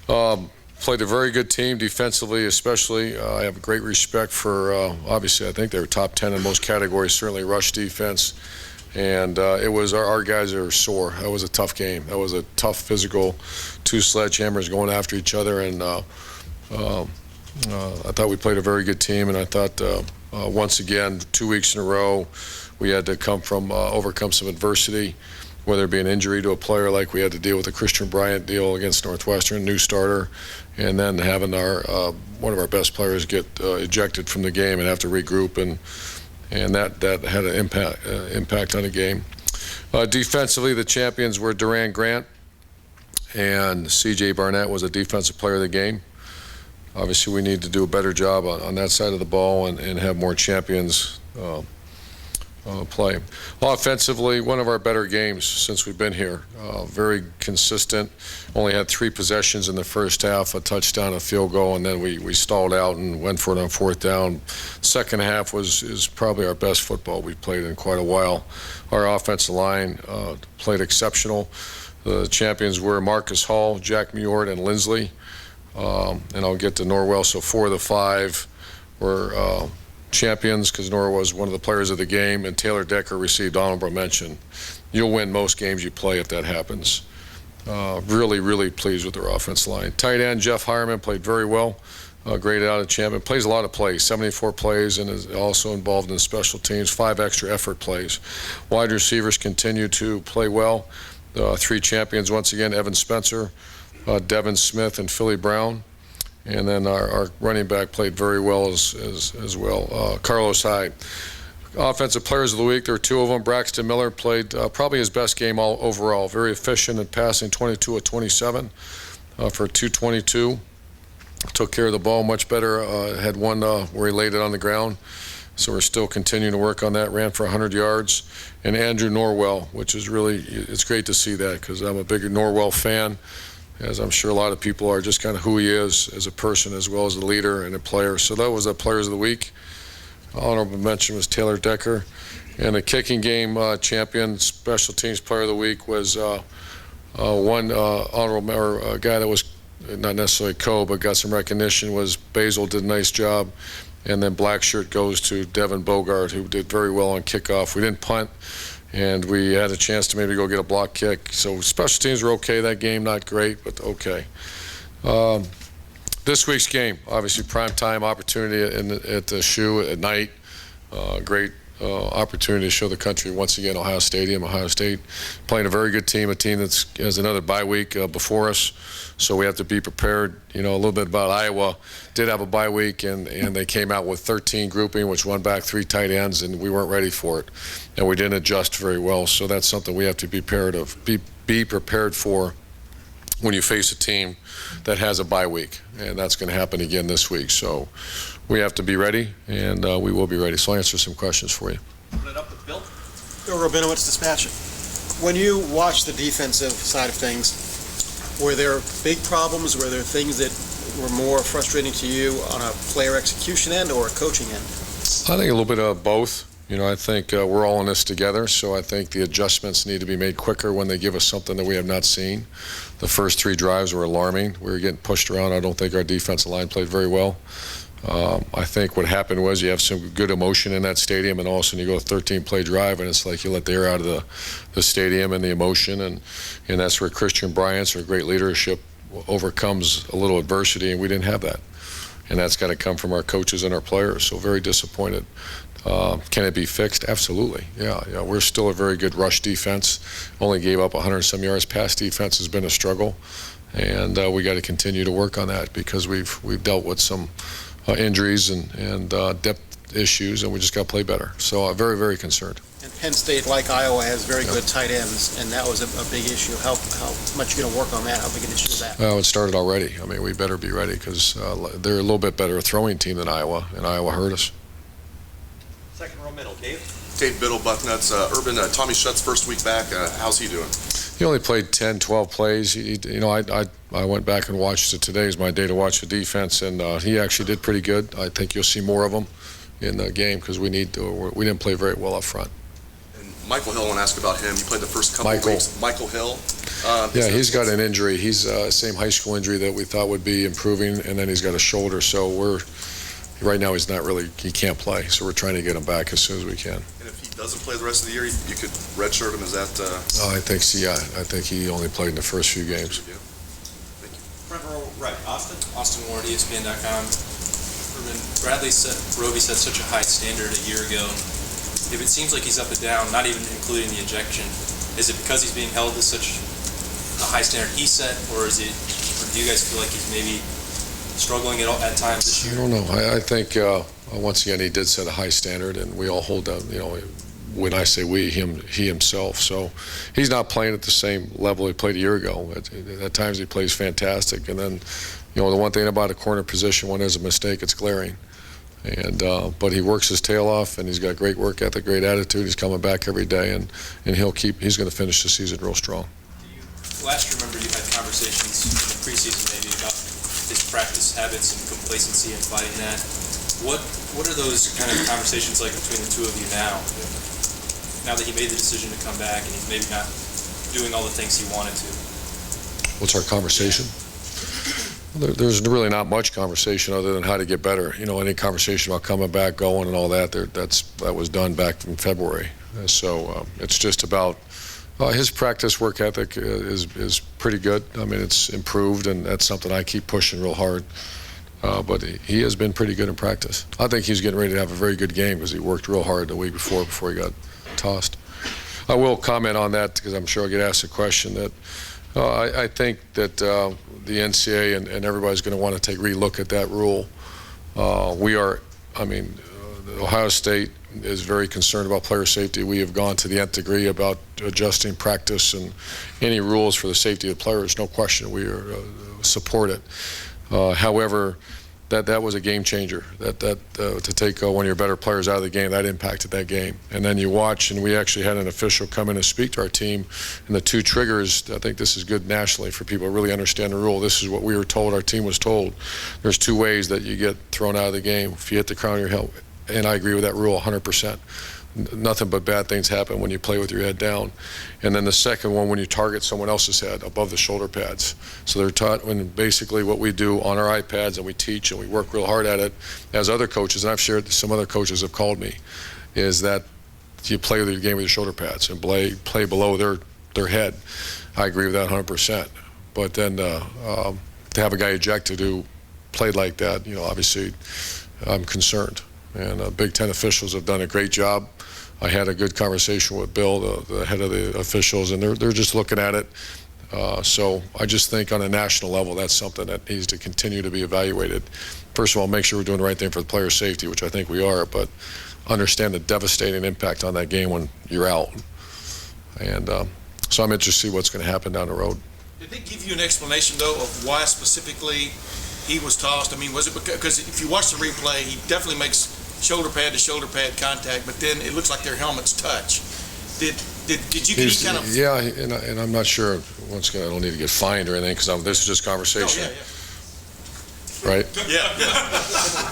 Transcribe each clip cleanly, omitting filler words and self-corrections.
Played a very good team defensively, especially. I have great respect for, obviously, I think they were top 10 in most categories, certainly rush defense. And it was our guys are sore. That was a tough game. That was a tough physical, two sledgehammers going after each other. And I thought we played a very good team. And I thought, once again, 2 weeks in a row, we had to overcome some adversity, whether it be an injury to a player like we had to deal with the Christian Bryant deal against Northwestern, new starter, and then having one of our best players get ejected from the game and have to regroup, and that had an impact on the game. Defensively, the champions were Durant Grant, and C.J. Barnett was a defensive player of the game. Obviously, we need to do a better job on that side of the ball and have more champions play. Offensively, one of our better games since we've been here. Very consistent. Only had 3 possessions in the first half, a touchdown, a field goal, and then we stalled out and went for it on 4th down. Second half is probably our best football we've played in quite a while. Our offensive line played exceptional. The champions were Marcus Hall, Jack Muort, and Lindsley. And I'll get to Norwell. So 4 of the 5 were champions because Norwell was one of the players of the game, and Taylor Decker received honorable mention. You'll win most games you play if that happens. Really, really pleased with their offensive line. Tight end Jeff Hireman played very well. Graded out a champion. Plays a lot of plays, 74 plays, and is also involved in special teams, 5 extra effort plays. Wide receivers continue to play well. 3 champions once again, Evan Spencer, Devin Smith, and Philly Brown. And then our running back played very well as well. Carlos Hyde. Offensive players of the week, there were 2 of them. Braxton Miller played probably his best game overall. Very efficient at passing, 22 of 27 for 222. Took care of the ball much better. Had one where he laid it on the ground. So we're still continuing to work on that. Ran for 100 yards. And Andrew Norwell, which is really, it's great to see that because I'm a bigger Norwell fan, as I'm sure a lot of people are, just kind of who he is as a person as well as a leader and a player. So that was the Players of the Week. Honorable mention was Taylor Decker. And the kicking game champion, special teams player of the week was one honorable or a guy that was not necessarily but got some recognition was Basil, did a nice job. And then black shirt goes to Devin Bogart, who did very well on kickoff. We didn't punt, and we had a chance to maybe go get a block kick. So special teams were okay that game, not great, but okay. This week's game, obviously primetime opportunity at the Shoe at night. Great opportunity to show the country once again Ohio State playing a very good team, a team that has another bye week before us. So we have to be prepared. You know, a little bit about Iowa. Did have a bye week, and they came out with 13 grouping, which one back, 3 tight ends, and we weren't ready for it. And we didn't adjust very well. So that's something we have to be prepared for when you face a team that has a bye week. And that's going to happen again this week. So we have to be ready, and we will be ready. So I'll answer some questions for you. Put it up with Bill. Bill Rabinowitz, Dispatch. When you watch the defensive side of things, were there big problems? Were there things that were more frustrating to you on a player execution end or a coaching end? I think a little bit of both. You know, I think we're all in this together, so I think the adjustments need to be made quicker when they give us something that we have not seen. The first 3 drives were alarming. We were getting pushed around. I don't think our defensive line played very well. I think what happened was you have some good emotion in that stadium, and all of a sudden you go a 13-play drive, and it's like you let the air out of the stadium and the emotion, and that's where Christian Bryant's or great leadership overcomes a little adversity, and we didn't have that. And that's got to come from our coaches and our players, so very disappointed. Can it be fixed? Absolutely. Yeah. We're still a very good rush defense. Only gave up 100-some yards. Pass defense has been a struggle, and we got to continue to work on that because we've dealt with some injuries and depth issues, and we just got to play better. So very, very concerned. And Penn State, like Iowa, has very good tight ends, and that was a big issue. How much are you going to work on that? How big an issue is that? Well, it started already. I mean, we better be ready because they're a little bit better throwing team than Iowa, and Iowa hurt us. Second row middle, Dave. Dave Biddle, Bucknuts. Urban, Tommy Shutt's first week back. How's he doing? He only played 10, 12 plays. I went back and watched it today. Is my day to watch the defense, and he actually did pretty good. I think you'll see more of him in the game because we didn't play very well up front. And Michael Hill, I want to ask about him. He played the first couple of weeks. Michael Hill. Yeah, he's got an injury. He's same high school injury that we thought would be improving, and then he's got a shoulder. So right now he can't play. So we're trying to get him back as soon as we can. And if he doesn't play the rest of the year, you could redshirt him. Is that? I think he only played in the first few games. Yeah. Thank you. Front row right, Austin. Austin Ward, ESPN.com. Roby set such a high standard a year ago. If it seems like he's up and down, not even including the injection, is it because he's being held to such a high standard he set, or do you guys feel like he's maybe struggling at times this year? I don't know. I think once again he did set a high standard, and we all hold that. When I say we, he himself. So he's not playing at the same level he played a year ago. At times he plays fantastic, and then the one thing about a corner position, when there's a mistake, it's glaring. But he works his tail off, and he's got great work ethic, great attitude. He's coming back every day, and he's going to finish the season real strong. Last year, remember you had conversations in the preseason maybe about his practice habits and complacency and fighting that. What are those kind of conversations like between the two of you now? Now that he made the decision to come back and he's maybe not doing all the things he wanted to. What's our conversation? There's really not much conversation other than how to get better. Any conversation about coming back, going, and all that, that was done back in February. So it's just about his practice work ethic is pretty good. I mean, it's improved, and that's something I keep pushing real hard. But he has been pretty good in practice. I think he's getting ready to have a very good game because he worked real hard the week before he got tossed. I will comment on that because I'm sure I'll get asked a question that I think that the NCAA and everybody's going to want to take a re-look at that rule. Ohio State is very concerned about player safety. We have gone to the nth degree about adjusting practice and any rules for the safety of players. No question, we support it. However, that was a game changer. To take one of your better players out of the game, that impacted that game. And then you watch, and we actually had an official come in and speak to our team, and the two triggers. I think this is good nationally for people to really understand the rule. This is what we were told. Our team was told. There's two ways that you get thrown out of the game. If you hit the crown of your helmet, and I agree with that rule 100%. Nothing but bad things happen when you play with your head down. And then the second one, when you target someone else's head above the shoulder pads. So they're taught when basically what we do on our iPads, and we teach and we work real hard at it as other coaches, and I've shared, some other coaches have called me, is that you play the game with your shoulder pads and play below their head. I agree with that 100%. But then to have a guy ejected who played like that, obviously I'm concerned. And Big Ten officials have done a great job. I had a good conversation with Bill, the head of the officials, and they're just looking at it. So I just think on a national level, that's something that needs to continue to be evaluated. First of all, make sure we're doing the right thing for the player safety, which I think we are, but understand the devastating impact on that game when you're out. And so I'm interested to see what's going to happen down the road. Did they give you an explanation, though, of why specifically he was tossed? I mean, was it because if you watch the replay, he definitely makes shoulder pad to shoulder pad contact, but then it looks like their helmets touch. Did you get any kind of? Yeah, and I'm not sure. Once again, I don't need to get fined or anything because this is just conversation. Oh, yeah. Right? Yeah.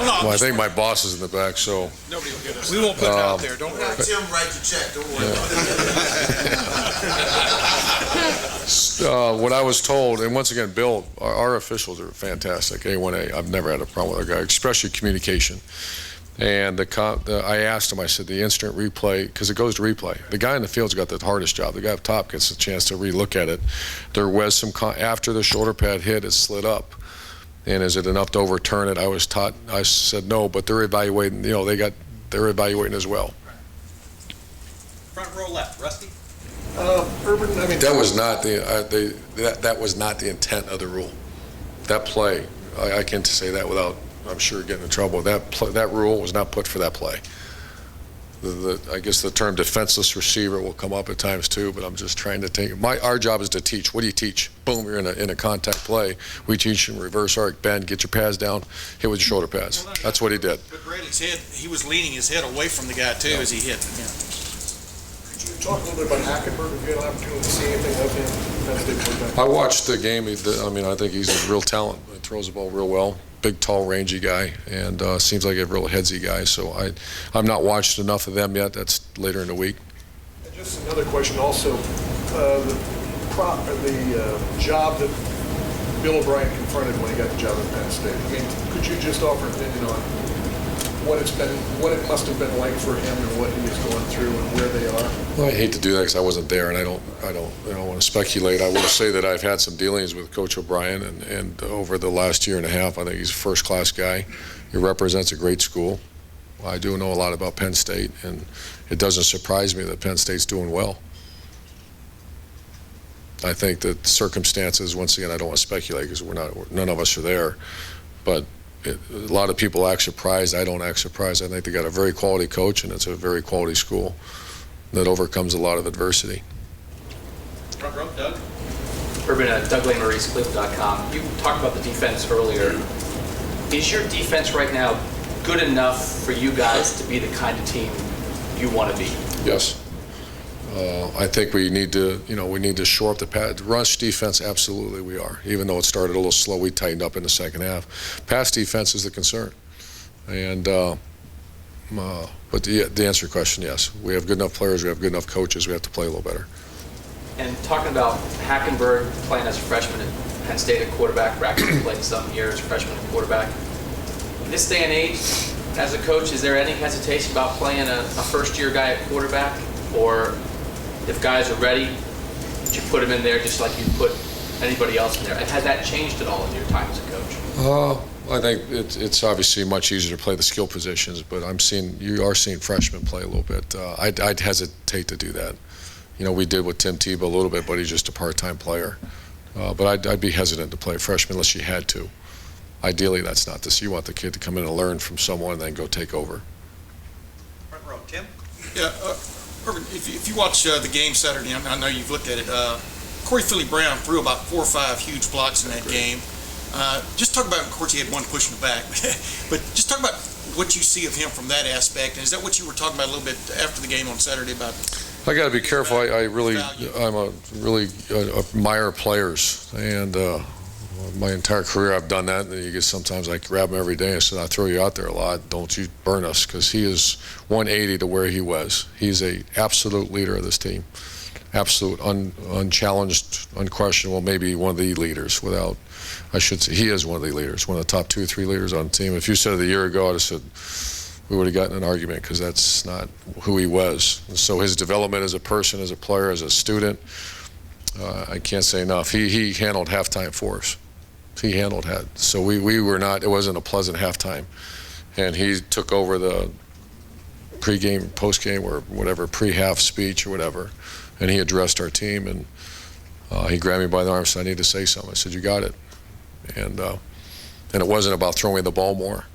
Well, I think my boss is in the back, so. Nobody will get us. We won't put it out there. Don't worry. Tim write the check. Don't worry. What I was told, and once again, Bill, our officials are fantastic. A1A, I've never had a problem with our guy, especially communication. And I asked him, I said, the instant replay, because it goes to replay. The guy in the field's got the hardest job. The guy up top gets a chance to re-look at it. There was some, after the shoulder pad hit, it slid up. And is it enough to overturn it? I said no, but they're evaluating, they're evaluating as well. Front row left, Rusty. Urban, That was not that was not the intent of the rule. That play, I can't say that without, I'm sure, getting in trouble. That rule was not put for that play. I guess the term defenseless receiver will come up at times too, but I'm just trying to think. Our job is to teach. What do you teach? Boom, you're in a contact play. We teach in reverse arc, bend, get your pads down, hit with your shoulder pads. That's what he did. But Brady's head, he was leaning his head away from the guy too as he hit. Yeah. Could you talk a little bit about Hackenberg if you had an opportunity to see anything of him? I watched the game. I think he's a real talent. He throws the ball real well. Big, tall, rangy guy, and seems like a real headsy guy. So I've not watched enough of them yet. That's later in the week. Just another question also. The job that Bill O'Brien confronted when he got the job at Penn State. I mean, could you just offer an opinion on what it must have been like for him and what he is going through and where they are? Well, I hate to do that because I wasn't there, and I don't want to speculate. I will say that I've had some dealings with Coach O'Brien, and over the last year and a half, I think he's a first-class guy. He represents a great school. I do know a lot about Penn State, and it doesn't surprise me that Penn State's doing well. I think that circumstances, once again, I don't want to speculate because none of us are there, but a lot of people act surprised. I don't act surprised. I think they got a very quality coach, and it's a very quality school that overcomes a lot of adversity. Front row, Doug. Urban, Doug Lamerise, Cleveland.com. You talked about the defense earlier. Is your defense right now good enough for you guys to be the kind of team you want to be? Yes. I think we need to shore up the pass. Rush defense, absolutely we are. Even though it started a little slow, we tightened up in the second half. Pass defense is the concern. And but to answer your question, yes, we have good enough players, we have good enough coaches, we have to play a little better. And talking about Hackenberg playing as a freshman at Penn State at quarterback, Braxton played some years as a freshman at quarterback. In this day and age, as a coach, is there any hesitation about playing a first-year guy at quarterback? Or if guys are ready, you put them in there just like you put anybody else in there? Has that changed at all in your time as a coach? I think it's obviously much easier to play the skill positions, but you are seeing freshmen play a little bit. I'd hesitate to do that. We did with Tim Tebow a little bit, but he's just a part-time player. But I'd be hesitant to play a freshman unless you had to. Ideally, that's not this. You want the kid to come in and learn from someone and then go take over. Front row, Tim. Yeah, Urban, if you watch the game Saturday, I know you've looked at it, Corey Philly Brown threw about 4 or 5 huge blocks in that game. Just talk about, of course, he had one push in the back, but just talk about what you see of him from that aspect. And is that what you were talking about a little bit after the game on Saturday about? I got to be careful. I'm a really admire players, and my entire career I've done that. And sometimes I grab him every day and say, "I throw you out there a lot. Don't you burn us," because he is 180 to where he was. He's a absolute leader of this team, absolute, unchallenged, unquestionable. Maybe one of the leaders. I should say, he is one of the leaders, one of the top 2 or 3 leaders on the team. If you said it a year ago, I'd have said we would have gotten an argument because that's not who he was. And so his development as a person, as a player, as a student, I can't say enough. He handled halftime for us. He handled that. So we were not, it wasn't a pleasant halftime. And he took over the pregame, postgame, or whatever, pre-half speech or whatever, and he addressed our team, and he grabbed me by the arm and said, "I need to say something." I said, "You got it." And it wasn't about throwing the ball more.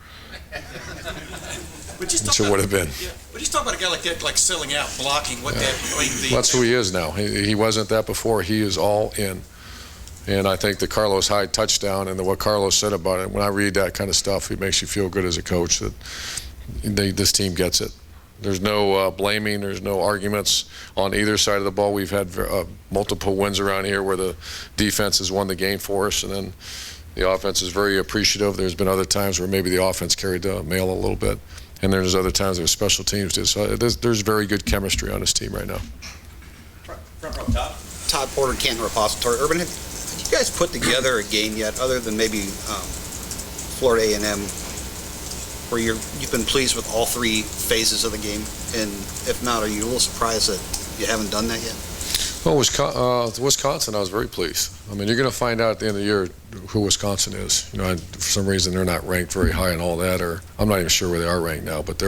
Which it would have been. Yeah, but just talk about a guy like that, like selling out, blocking, That's who he is now. He wasn't that before. He is all in. And I think the Carlos Hyde touchdown and what Carlos said about it, when I read that kind of stuff, it makes you feel good as a coach that this team gets it. There's no blaming. There's no arguments on either side of the ball. We've had multiple wins around here where the defense has won the game for us, and then the offense is very appreciative. There's been other times where maybe the offense carried the mail a little bit, and there's other times where special teams did. So there's very good chemistry on this team right now. Front row, Todd. Todd Porter, Canton Repository. Urban, have you guys put together a game yet, other than maybe Florida A&M, where you've been pleased with all 3 phases of the game? And if not, are you a little surprised that you haven't done that yet? Well, Wisconsin, I was very pleased. I mean, you're going to find out at the end of the year who Wisconsin is. For some reason, they're not ranked very high and all that, or I'm not even sure where they are ranked now, but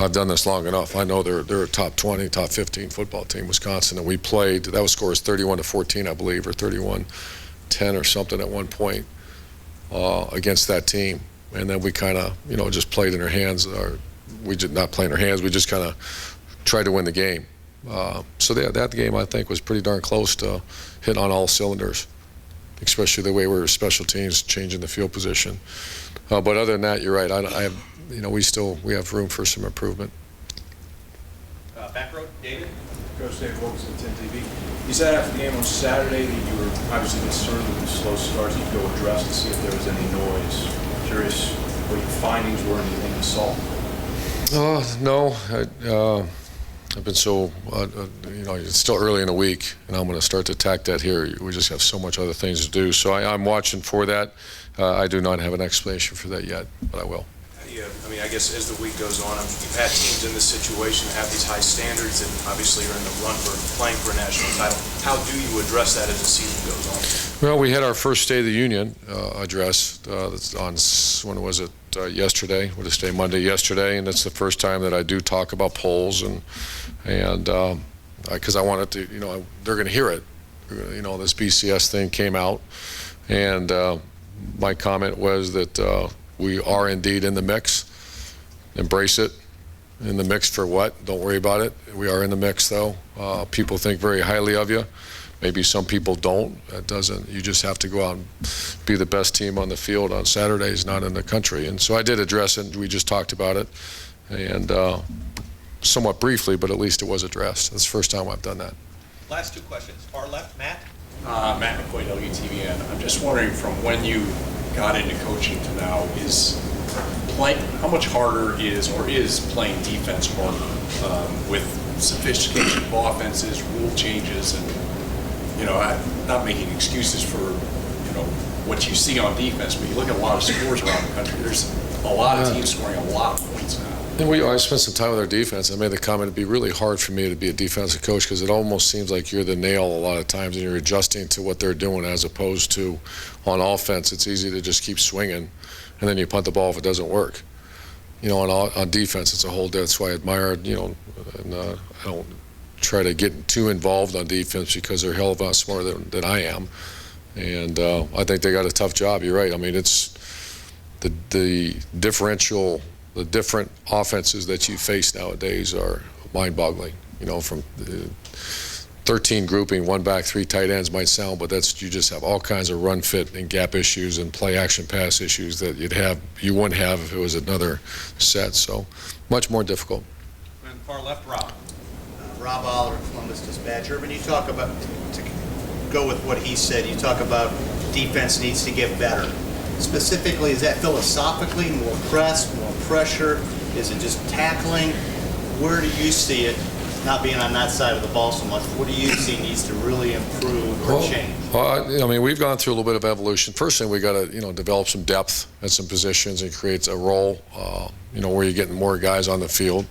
I've done this long enough. I know they're a top 20, top 15 football team, Wisconsin, and we played, that was scores 31-14, I believe, or 31-10 or something at one point against that team. And then we kind of, just played in their hands. We did not play in their hands. We just kind of tried to win the game. So that game, I think, was pretty darn close to hitting on all cylinders, especially the way we were special teams, changing the field position. But other than that, you're right. We have room for some improvement. Back row, David. Coach David Wilkinson, 10 TV. You said after the game on Saturday that you were obviously concerned with the slow starts. You could go address to see if there was any noise. I'm curious what your findings were and anything you saw. No. I've been so, it's still early in the week, and I'm going to start to attack that here. We just have so much other things to do. So I'm watching for that. I do not have an explanation for that yet, but I will. Yeah, I mean, I guess as the week goes on, you've had teams in this situation have these high standards, and obviously you're in the run for playing for a national title. How do you address that as the season goes on? Well, we had our first State of the Union address on, when was it, yesterday? What is today? Monday, yesterday, and it's the first time that I do talk about polls, and because I wanted to, they're going to hear it. This BCS thing came out, and my comment was that we are indeed in the mix. Embrace it. In the mix for what? Don't worry about it. We are in the mix, though. People think very highly of you. Maybe some people don't. That doesn't. You just have to go out and be the best team on the field on Saturdays, not in the country. And so I did address it. We just talked about it, and somewhat briefly, but at least it was addressed. That's the first time I've done that. Last two questions. Far left, Matt. Matt McQuaid, WTVN. I'm just wondering, from when you got into coaching to now, how much harder is playing defense harder with sophistication of offenses, rule changes, and I'm not making excuses for what you see on defense, but you look at a lot of scores around the country. There's a lot of teams scoring a lot of points now. And I spent some time with our defense. I made the comment it'd be really hard for me to be a defensive coach because it almost seems like you're the nail a lot of times and you're adjusting to what they're doing, as opposed to on offense, it's easy to just keep swinging and then you punt the ball if it doesn't work. On defense, it's a whole different. That's why I admire, and I don't try to get too involved on defense because they're a hell of a lot smarter than I am. And I think they got a tough job. You're right. I mean, it's the differential. The different offenses that you face nowadays are mind-boggling. From 13 grouping, 1 back, 3 tight ends might sound, but you just have all kinds of run fit and gap issues and play action pass issues that you wouldn't have if it was another set. So much more difficult. And far left, Rob. Rob Aller, Columbus Dispatch. When you talk about, to go with what he said, you talk about defense needs to get better. Specifically, is that philosophically more press, more pressure? Is it just tackling? Where do you see it, not being on that side of the ball so much, what do you see needs to really improve or change? Well, we've gone through a little bit of evolution. First thing, we got to, develop some depth at some positions and create a role, where you're getting more guys on the field.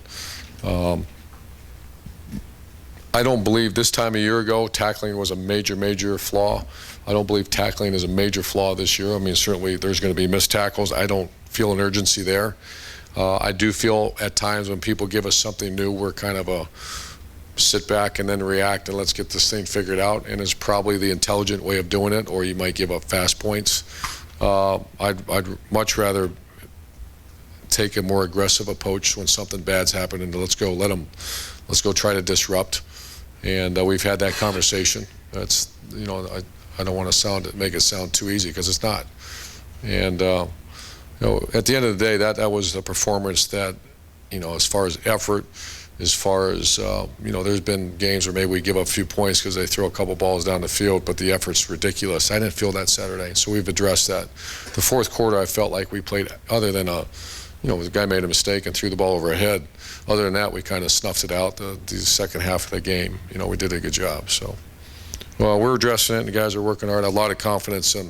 I don't believe this time a year ago tackling was a major flaw. I don't believe tackling is a major flaw this year. I mean, certainly there's going to be missed tackles. I don't feel an urgency there. I do feel at times when people give us something new, we're kind of a sit back and then react and let's get this thing figured out, and it's probably the intelligent way of doing it, or you might give up fast points. I'd much rather take a more aggressive approach when something bad's happened and let's go try to disrupt. And we've had that conversation. That's, I don't want to make it sound too easy because it's not. And at the end of the day, that was a performance that, as far as effort, as far as there's been games where maybe we give up a few points because they throw a couple balls down the field, but the effort's ridiculous. I didn't feel that Saturday, so we've addressed that. The fourth quarter, I felt like we played, other than the guy made a mistake and threw the ball over our head. Other than that, we kind of snuffed it out the second half of the game. We did a good job. So, well, we're addressing it, and the guys are working hard. A lot of confidence in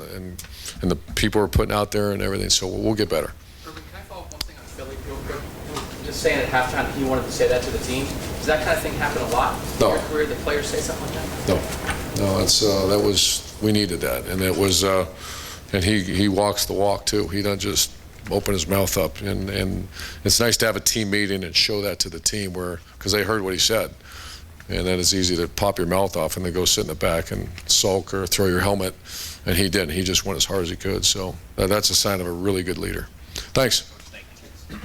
the people we're putting out there and everything. So we'll get better. Urban, can I follow up one thing on Philly real quick? Just saying at halftime he wanted to say that to the team. Does that kind of thing happen a lot in your career? The players say something like that? No. That's we needed that, and it was, and he walks the walk too. He doesn't just open his mouth up, and it's nice to have a team meeting and show that to the team because they heard what he said, and then it's easy to pop your mouth off and then go sit in the back and sulk or throw your helmet, and he didn't. He just went as hard as he could. So that's a sign of a really good leader. Thanks. Thank you.